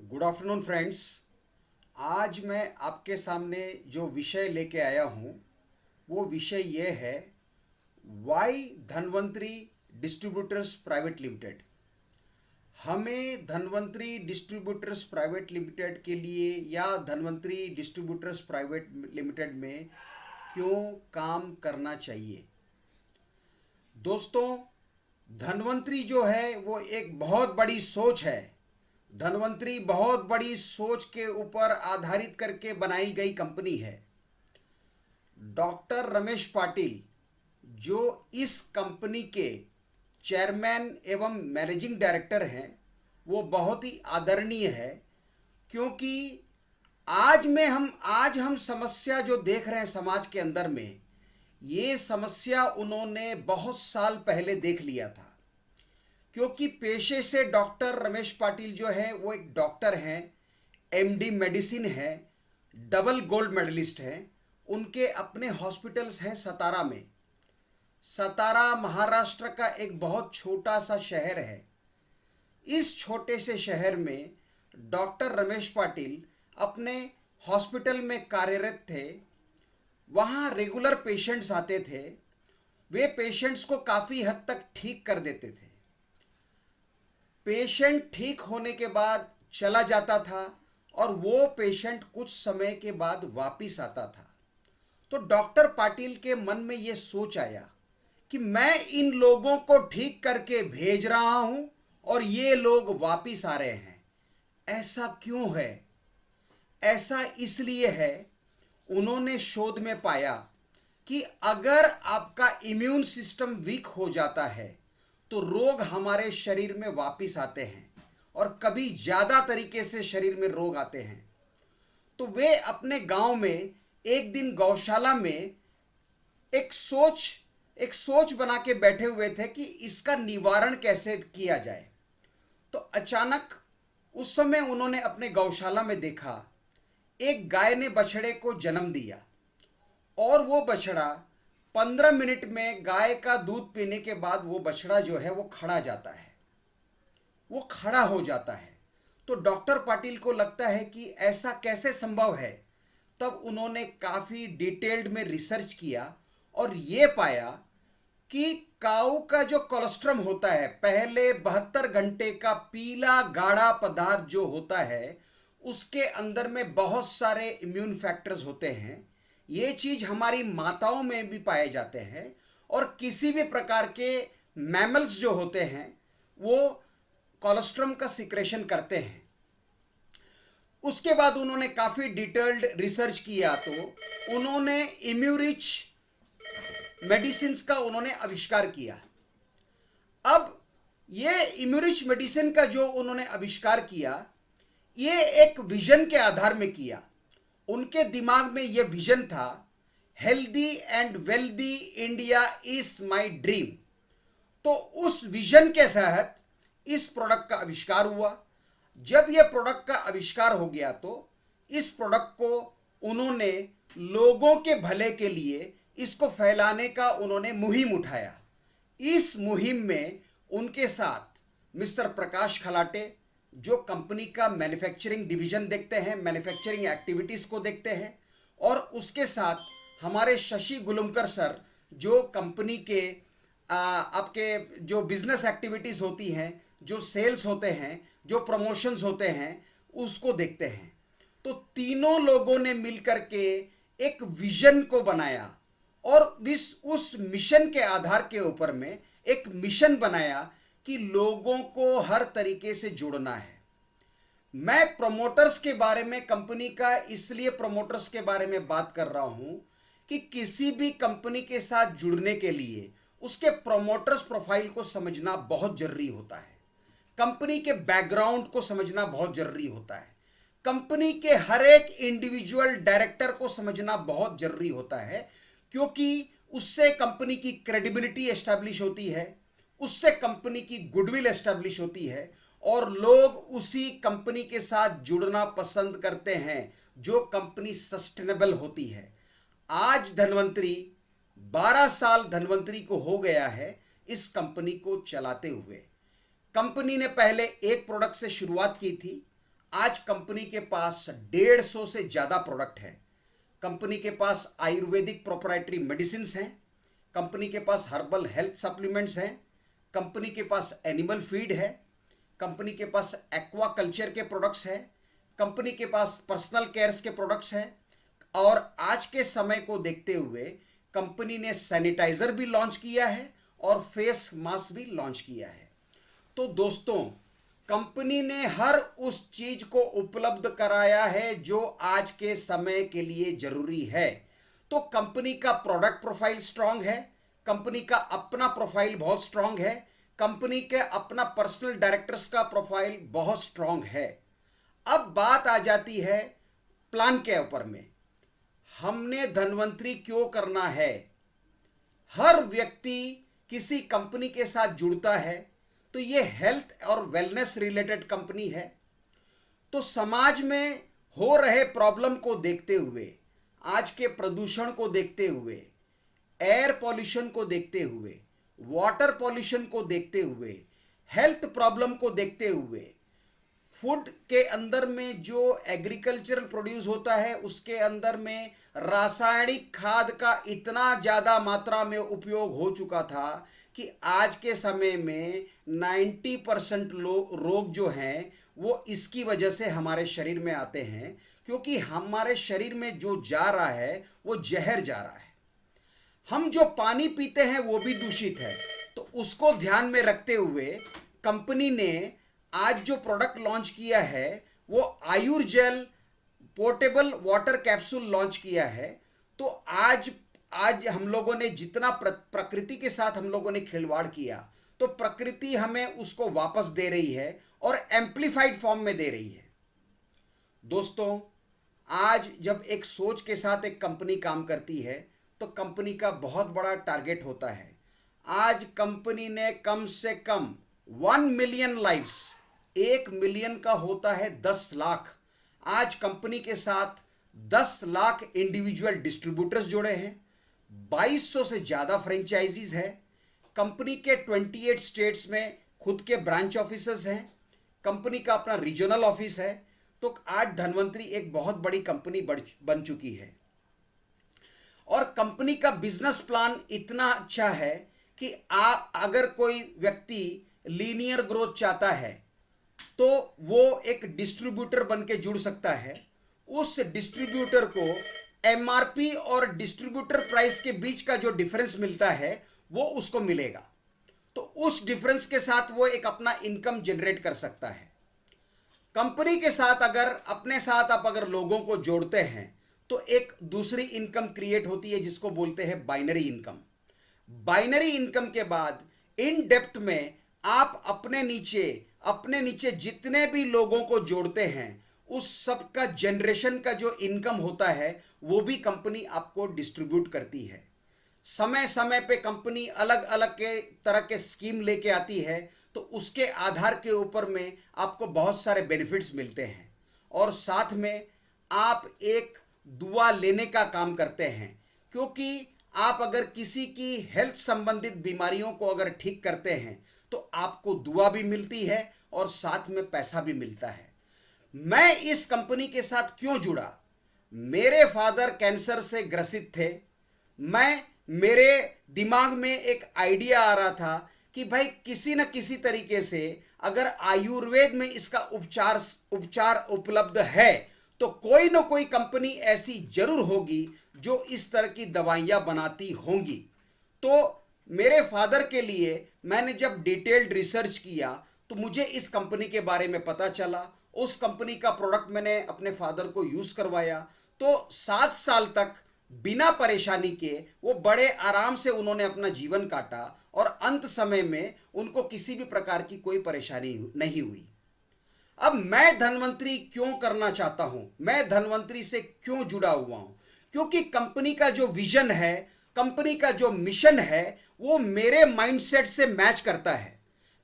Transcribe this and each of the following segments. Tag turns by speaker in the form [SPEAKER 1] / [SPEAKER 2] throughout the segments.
[SPEAKER 1] Good afternoon friends. आज मैं आपके सामने जो विषय लेके आया हूँ वो विषय ये है, Y Dhanvantari distributors private limited. हमें धन्वंतरी डिस्ट्रीब्यूटर्स प्राइवेट लिमिटेड के लिए या धन्वंतरी डिस्ट्रीब्यूटर्स प्राइवेट लिमिटेड में क्यों काम करना चाहिए। दोस्तों, धन्वंतरी जो है वो एक बहुत बड़ी सोच है। धन्वंतरी बहुत बड़ी सोच के ऊपर आधारित करके बनाई गई कंपनी है। डॉक्टर रमेश पाटिल जो इस कंपनी के चेयरमैन एवं मैनेजिंग डायरेक्टर हैं, वो बहुत ही आदरणीय है। क्योंकि आज हम समस्या जो देख रहे हैं समाज के अंदर में, ये समस्या उन्होंने बहुत साल पहले देख लिया था। क्योंकि पेशे से डॉक्टर रमेश पाटिल जो है वो एक डॉक्टर हैं, एमडी मेडिसिन है, डबल गोल्ड मेडलिस्ट हैं। उनके अपने हॉस्पिटल्स हैं सतारा में। सतारा महाराष्ट्र का एक बहुत छोटा सा शहर है। इस छोटे से शहर में डॉक्टर रमेश पाटिल अपने हॉस्पिटल में कार्यरत थे। वहाँ रेगुलर पेशेंट्स आते थे। वे पेशेंट्स को काफ़ी हद तक ठीक कर देते थे। पेशेंट ठीक होने के बाद चला जाता था और वो पेशेंट कुछ समय के बाद वापस आता था। तो डॉक्टर पाटिल के मन में ये सोच आया कि मैं इन लोगों को ठीक करके भेज रहा हूं और ये लोग वापस आ रहे हैं। ऐसा क्यों है? ऐसा इसलिए है, उन्होंने शोध में पाया कि अगर आपका इम्यून सिस्टम वीक हो जाता है तो रोग हमारे शरीर में वापस आते हैं और कभी ज़्यादा तरीके से शरीर में रोग आते हैं। तो वे अपने गांव में एक दिन गौशाला में एक सोच बना के बैठे हुए थे कि इसका निवारण कैसे किया जाए। तो अचानक उस समय उन्होंने अपने गौशाला में देखा, एक गाय ने बछड़े को जन्म दिया और वो बछड़ा 15 मिनट में गाय का दूध पीने के बाद वो बछड़ा जो है वो खड़ा जाता है, वो खड़ा हो जाता है। तो डॉक्टर पाटिल को लगता है कि ऐसा कैसे संभव है। तब उन्होंने काफ़ी डिटेल्ड में रिसर्च किया और ये पाया कि काऊ का जो कोलेस्ट्रम होता है, पहले 72 घंटे का पीला गाढ़ा पदार्थ जो होता है, उसके अंदर में बहुत सारे इम्यून फैक्टर्स होते हैं। ये चीज़ हमारी माताओं में भी पाए जाते हैं और किसी भी प्रकार के मैमल्स जो होते हैं वो कोलेस्ट्रम का सिक्रेशन करते हैं। उसके बाद उन्होंने काफ़ी डिटेल्ड रिसर्च किया तो उन्होंने इम्यूरिच मेडिसिन का उन्होंने आविष्कार किया। अब ये इम्यूरिच मेडिसिन का जो उन्होंने आविष्कार किया, ये एक विजन के आधार में किया। उनके दिमाग में यह विजन था, healthy and wealthy India is my dream. तो उस विजन के तहत इस प्रोडक्ट का आविष्कार हुआ। जब यह प्रोडक्ट का आविष्कार हो गया तो इस प्रोडक्ट को उन्होंने लोगों के भले के लिए इसको फैलाने का उन्होंने मुहिम उठाया। इस मुहिम में उनके साथ मिस्टर प्रकाश खलाटे जो कंपनी का मैन्युफैक्चरिंग डिवीज़न देखते हैं, मैन्युफैक्चरिंग एक्टिविटीज़ को देखते हैं, और उसके साथ हमारे शशि गुलुमकर सर जो कंपनी के आपके जो बिज़नेस एक्टिविटीज़ होती हैं, जो सेल्स होते हैं, जो प्रमोशंस होते हैं, उसको देखते हैं। तो तीनों लोगों ने मिलकर के एक विजन को बनाया और उस मिशन के आधार के ऊपर में एक मिशन बनाया कि लोगों को हर तरीके से जुड़ना है। मैं प्रमोटर्स के बारे में, कंपनी का इसलिए प्रमोटर्स के बारे में बात कर रहा हूं कि किसी भी कंपनी के साथ जुड़ने के लिए उसके प्रमोटर्स प्रोफाइल को समझना बहुत जरूरी होता है। कंपनी के बैकग्राउंड को समझना बहुत जरूरी होता है। कंपनी के हर एक इंडिविजुअल डायरेक्टर को समझना बहुत जरूरी होता है, क्योंकि उससे कंपनी की क्रेडिबिलिटी एस्टैब्लिश होती है, उससे कंपनी की गुडविल एस्टैब्लिश होती है और लोग उसी कंपनी के साथ जुड़ना पसंद करते हैं जो कंपनी सस्टेनेबल होती है। आज धन्वंतरी 12 साल धन्वंतरी को हो गया है इस कंपनी को चलाते हुए। कंपनी ने पहले एक प्रोडक्ट से शुरुआत की थी, आज कंपनी के पास 150 से ज़्यादा प्रोडक्ट है। कंपनी के पास आयुर्वेदिक प्रोप्राइटरी मेडिसिन हैं, कंपनी के पास हर्बल हेल्थ सप्लीमेंट्स हैं, कंपनी के पास एनिमल फीड है, कंपनी के पास एक्वा कल्चर के प्रोडक्ट्स हैं, कंपनी के पास पर्सनल केयर्स के प्रोडक्ट्स हैं, और आज के समय को देखते हुए कंपनी ने सैनिटाइजर भी लॉन्च किया है और फेस मास्क भी लॉन्च किया है। तो दोस्तों, कंपनी ने हर उस चीज को उपलब्ध कराया है जो आज के समय के लिए जरूरी है। तो कंपनी का प्रोडक्ट प्रोफाइल स्ट्रांग है, कंपनी का अपना प्रोफाइल बहुत स्ट्रांग है, कंपनी के अपना पर्सनल डायरेक्टर्स का प्रोफाइल बहुत स्ट्रांग है। अब बात आ जाती है प्लान के ऊपर में, हमने धनवंतरी क्यों करना है। हर व्यक्ति किसी कंपनी के साथ जुड़ता है तो ये हेल्थ और वेलनेस रिलेटेड कंपनी है। तो समाज में हो रहे प्रॉब्लम को देखते हुए, आज के प्रदूषण को देखते हुए, एयर पॉल्यूशन को देखते हुए, वाटर पॉल्यूशन को देखते हुए, हेल्थ प्रॉब्लम को देखते हुए, फूड के अंदर में जो एग्रीकल्चरल प्रोड्यूस होता है उसके अंदर में रासायनिक खाद का इतना ज़्यादा मात्रा में उपयोग हो चुका था कि आज के समय में 90% रोग जो हैं वो इसकी वजह से हमारे शरीर में आते हैं, क्योंकि हमारे शरीर में जो जा रहा है वो जहर जा रहा है। हम जो पानी पीते हैं वो भी दूषित है। तो उसको ध्यान में रखते हुए कंपनी ने आज जो प्रोडक्ट लॉन्च किया है वो आयुर्जेल पोर्टेबल वाटर कैप्सूल लॉन्च किया है। तो आज हम लोगों ने जितना प्रकृति के साथ हम लोगों ने खिलवाड़ किया तो प्रकृति हमें उसको वापस दे रही है और एम्प्लीफाइड फॉर्म में दे रही है। दोस्तों, आज जब एक सोच के साथ एक कंपनी काम करती है तो कंपनी का बहुत बड़ा टारगेट होता है। आज कंपनी ने कम से कम 1 मिलियन लाइव्स, 1 मिलियन का होता है 10 लाख। आज कंपनी के साथ 10 लाख इंडिविजुअल डिस्ट्रीब्यूटर्स जुड़े हैं, 2200 से ज़्यादा फ्रेंचाइजीज है, कंपनी के 28 स्टेट्स में खुद के ब्रांच ऑफिसेस हैं, कंपनी का अपना रीजनल ऑफिस है। तो आज धनवंतरी एक बहुत बड़ी कंपनी बन चुकी है और कंपनी का बिजनेस प्लान इतना अच्छा है कि आप अगर कोई व्यक्ति लीनियर ग्रोथ चाहता है तो वो एक डिस्ट्रीब्यूटर बन के जुड़ सकता है। उस डिस्ट्रीब्यूटर को एमआरपी और डिस्ट्रीब्यूटर प्राइस के बीच का जो डिफरेंस मिलता है वो उसको मिलेगा। तो उस डिफरेंस के साथ वो एक अपना इनकम जनरेट कर सकता है। कंपनी के साथ अगर अपने साथ आप अगर लोगों को जोड़ते हैं तो एक दूसरी इनकम क्रिएट होती है जिसको बोलते हैं बाइनरी इनकम। बाइनरी इनकम के बाद इन डेप्थ में आप अपने नीचे जितने भी लोगों को जोड़ते हैं उस सब का जनरेशन का जो इनकम होता है वो भी कंपनी आपको डिस्ट्रीब्यूट करती है। समय समय पे कंपनी अलग अलग के तरह के स्कीम लेके आती है तो उसके आधार के ऊपर में आपको बहुत सारे बेनिफिट्स मिलते हैं और साथ में आप एक दुआ लेने का काम करते हैं, क्योंकि आप अगर किसी की हेल्थ संबंधित बीमारियों को अगर ठीक करते हैं तो आपको दुआ भी मिलती है और साथ में पैसा भी मिलता है। मैं इस कंपनी के साथ क्यों जुड़ा? मेरे फादर कैंसर से ग्रसित थे। मेरे दिमाग में एक आइडिया आ रहा था कि भाई किसी न किसी तरीके से अगर आयुर्वेद में इसका उपचार उपलब्ध है तो कोई न कोई कंपनी ऐसी जरूर होगी जो इस तरह की दवाइयाँ बनाती होंगी। तो मेरे फादर के लिए मैंने जब डिटेल्ड रिसर्च किया तो मुझे इस कंपनी के बारे में पता चला। उस कंपनी का प्रोडक्ट मैंने अपने फादर को यूज़ करवाया तो 7 साल तक बिना परेशानी के वो बड़े आराम से उन्होंने अपना जीवन काटा और अंत समय में उनको किसी भी प्रकार की कोई परेशानी नहीं हुई। अब मैं धनवंतरी क्यों करना चाहता हूं, मैं धनवंतरी से क्यों जुड़ा हुआ हूं? क्योंकि कंपनी का जो विजन है, कंपनी का जो मिशन है वो मेरे माइंडसेट से मैच करता है।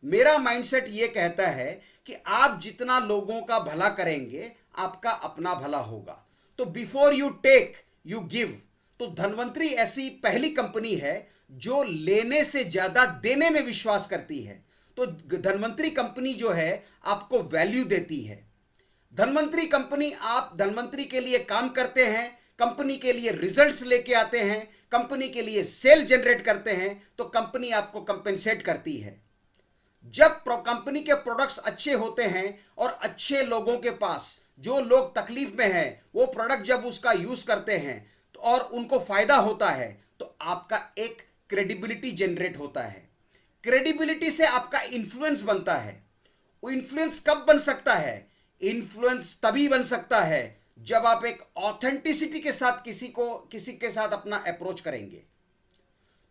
[SPEAKER 1] मेरा माइंडसेट ये कहता है कि आप जितना लोगों का भला करेंगे आपका अपना भला होगा। तो before you take you give. तो धनवंतरी ऐसी पहली कंपनी है जो लेने से ज्यादा देने में विश्वास करती है। तो धनवंतरी कंपनी जो है आपको वैल्यू देती है। धनवंतरी कंपनी, आप धनवंतरी के लिए काम करते हैं, कंपनी के लिए रिजल्ट्स लेके आते हैं, कंपनी के लिए सेल जनरेट करते हैं, तो कंपनी आपको कंपेंसेट करती है। जब कंपनी के प्रोडक्ट्स अच्छे होते हैं और अच्छे लोगों के पास, जो लोग तकलीफ में हैं, वो प्रोडक्ट जब उसका यूज करते हैं तो और उनको फायदा होता है, तो आपका एक क्रेडिबिलिटी जनरेट होता है। क्रेडिबिलिटी से आपका इन्फ्लुएंस बनता है। वो इन्फ्लुएंस कब बन सकता है? इन्फ्लुएंस तभी बन सकता है जब आप एक ऑथेंटिसिटी के साथ किसी के साथ अपना अप्रोच करेंगे।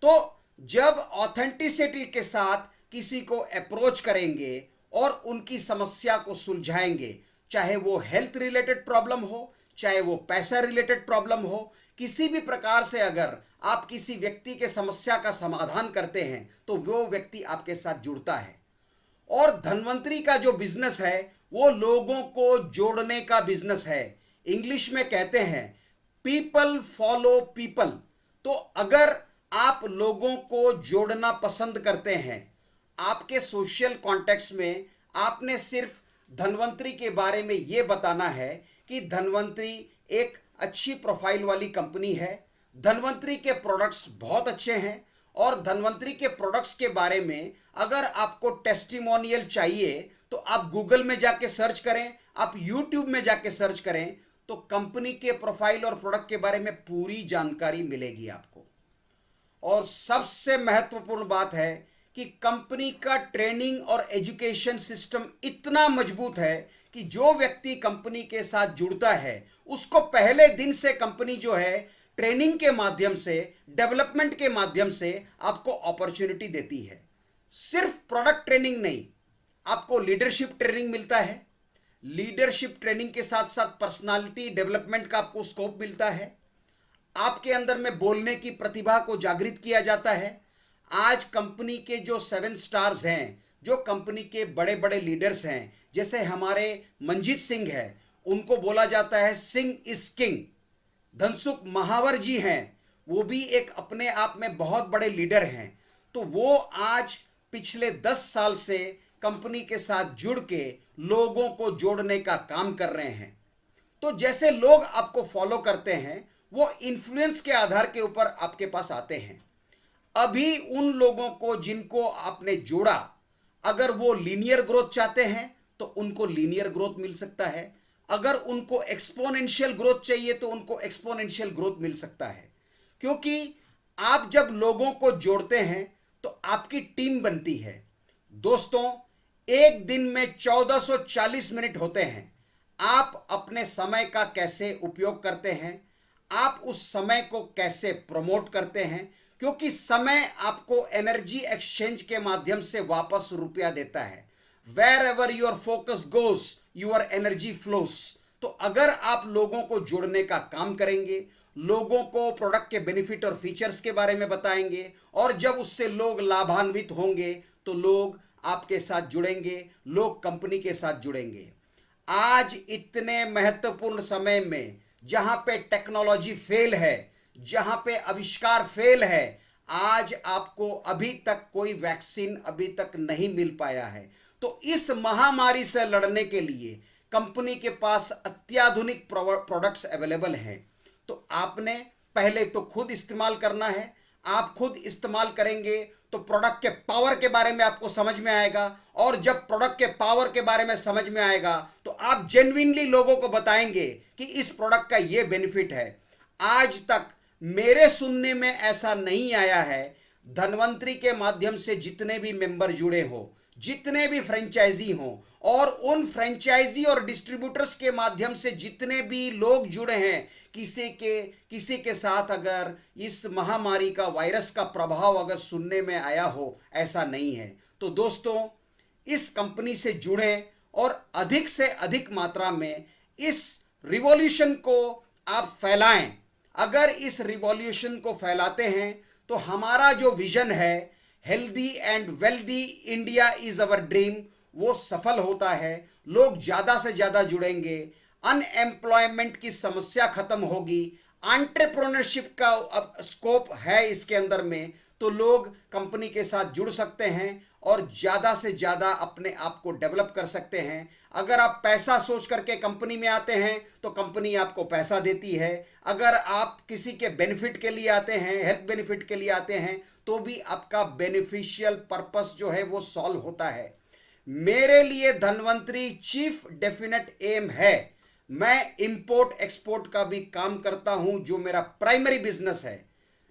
[SPEAKER 1] तो जब ऑथेंटिसिटी के साथ किसी को अप्रोच करेंगे और उनकी समस्या को सुलझाएंगे, चाहे वो हेल्थ रिलेटेड प्रॉब्लम हो, चाहे वो पैसा रिलेटेड प्रॉब्लम हो, किसी भी प्रकार से अगर आप किसी व्यक्ति के समस्या का समाधान करते हैं तो वो व्यक्ति आपके साथ जुड़ता है। और धनवंतरी का जो बिजनेस है वो लोगों को जोड़ने का बिजनेस है। इंग्लिश में कहते हैं पीपल फॉलो पीपल। तो अगर आप लोगों को जोड़ना पसंद करते हैं, आपके सोशल कॉन्टेक्स्ट में आपने सिर्फ धनवंतरी के बारे में ये बताना है कि धनवंतरी एक अच्छी प्रोफाइल वाली कंपनी है, धनवंतरी के प्रोडक्ट्स बहुत अच्छे हैं, और धनवंतरी के प्रोडक्ट्स के बारे में अगर आपको टेस्टिमोनियल चाहिए तो आप गूगल में जाके सर्च करें, आप यूट्यूब में जाके सर्च करें, तो कंपनी के प्रोफाइल और प्रोडक्ट के बारे में पूरी जानकारी मिलेगी आपको। और सबसे महत्वपूर्ण बात है कि कंपनी का ट्रेनिंग और एजुकेशन सिस्टम इतना मजबूत है कि जो व्यक्ति कंपनी के साथ जुड़ता है उसको पहले दिन से कंपनी जो है ट्रेनिंग के माध्यम से, डेवलपमेंट के माध्यम से आपको अपॉर्चुनिटी देती है। सिर्फ प्रोडक्ट ट्रेनिंग नहीं, आपको लीडरशिप ट्रेनिंग मिलता है। लीडरशिप ट्रेनिंग के साथ साथ पर्सनालिटी डेवलपमेंट का आपको स्कोप मिलता है। आपके अंदर में बोलने की प्रतिभा को जागृत किया जाता है। आज कंपनी के जो 7 स्टार्स हैं, जो कंपनी के बड़े बड़े लीडर्स हैं, जैसे हमारे मंजीत सिंह है, उनको बोला जाता है सिंह इज किंग। धनसुख महावर जी हैं, वो भी एक अपने आप में बहुत बड़े लीडर हैं। तो वो आज पिछले 10 साल से कंपनी के साथ जुड़ के लोगों को जोड़ने का काम कर रहे हैं। तो जैसे लोग आपको फॉलो करते हैं, वो इन्फ्लुएंस के आधार के ऊपर आपके पास आते हैं। अभी उन लोगों को जिनको आपने जोड़ा, अगर वो लीनियर ग्रोथ चाहते हैं तो उनको लीनियर ग्रोथ मिल सकता है, अगर उनको एक्सपोनेंशियल ग्रोथ चाहिए तो उनको एक्सपोनेंशियल ग्रोथ मिल सकता है। क्योंकि आप जब लोगों को जोड़ते हैं तो आपकी टीम बनती है। दोस्तों, एक दिन में 1440 मिनट होते हैं। आप अपने समय का कैसे उपयोग करते हैं, आप उस समय को कैसे प्रमोट करते हैं, क्योंकि समय आपको एनर्जी एक्सचेंज के माध्यम से वापस रुपया देता है। Wherever your focus goes, your energy flows। तो अगर आप लोगों को जोड़ने का काम करेंगे, लोगों को प्रोडक्ट के बेनिफिट और फीचर्स के बारे में बताएंगे, और जब उससे लोग लाभान्वित होंगे तो लोग आपके साथ जुड़ेंगे, लोग कंपनी के साथ जुड़ेंगे। आज इतने महत्वपूर्ण समय में जहां पे टेक्नोलॉजी फेल है, जहां पे आविष्कार फेल है, आज आपको अभी तक कोई वैक्सीन अभी तक नहीं मिल पाया है। तो इस महामारी से लड़ने के लिए कंपनी के पास अत्याधुनिक प्रोडक्ट्स अवेलेबल हैं। तो आपने पहले तो खुद इस्तेमाल करना है। आप खुद इस्तेमाल करेंगे तो प्रोडक्ट के पावर के बारे में आपको समझ में आएगा, और जब प्रोडक्ट के पावर के बारे में समझ में आएगा तो आप जेन्युइनली लोगों को बताएंगे कि इस प्रोडक्ट का ये बेनिफिट है। आज तक मेरे सुनने में ऐसा नहीं आया है, धनवंतरी के माध्यम से जितने भी मेंबर जुड़े हो, जितने भी फ्रेंचाइजी हों, और उन फ्रेंचाइजी और डिस्ट्रीब्यूटर्स के माध्यम से जितने भी लोग जुड़े हैं, किसी के साथ अगर इस महामारी का, वायरस का प्रभाव अगर सुनने में आया हो, ऐसा नहीं है। तो दोस्तों, इस कंपनी से जुड़ें और अधिक से अधिक मात्रा में इस रिवॉल्यूशन को आप फैलाएं। अगर इस रिवॉल्यूशन को फैलाते हैं तो हमारा जो विजन है, healthy and wealthy India is our dream, वो सफल होता है। लोग ज़्यादा से ज़्यादा जुड़ेंगे, अनएम्प्लॉयमेंट की समस्या खत्म होगी, एंटरप्रेन्योरशिप का स्कोप है इसके अंदर में, तो लोग कंपनी के साथ जुड़ सकते हैं और ज़्यादा से ज़्यादा अपने आप को डेवलप कर सकते हैं। अगर आप पैसा सोच करके कंपनी में आते हैं तो कंपनी आपको पैसा देती है। अगर आप किसी के बेनिफिट के लिए आते हैं, हेल्थ बेनिफिट के लिए आते हैं, तो भी आपका बेनिफिशियल पर्पस जो है वो सॉल्व होता है। मेरे लिए धन्वंतरी चीफ डेफिनेट एम है। मैं इंपोर्ट एक्सपोर्ट का भी काम करता हूं जो मेरा प्राइमरी बिजनेस है,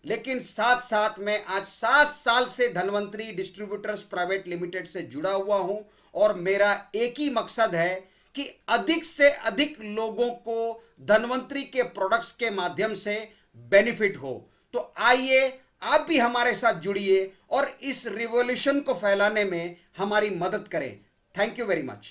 [SPEAKER 1] लेकिन साथ साथ मैं आज 7 साल से धन्वंतरी डिस्ट्रीब्यूटर्स प्राइवेट लिमिटेड से जुड़ा हुआ हूं और मेरा एक ही मकसद है कि अधिक से अधिक लोगों को धन्वंतरी के प्रोडक्ट्स के माध्यम से बेनिफिट हो। तो आइए आप भी हमारे साथ जुड़िए और इस रिवॉल्यूशन को फैलाने में हमारी मदद करें। Thank you very much.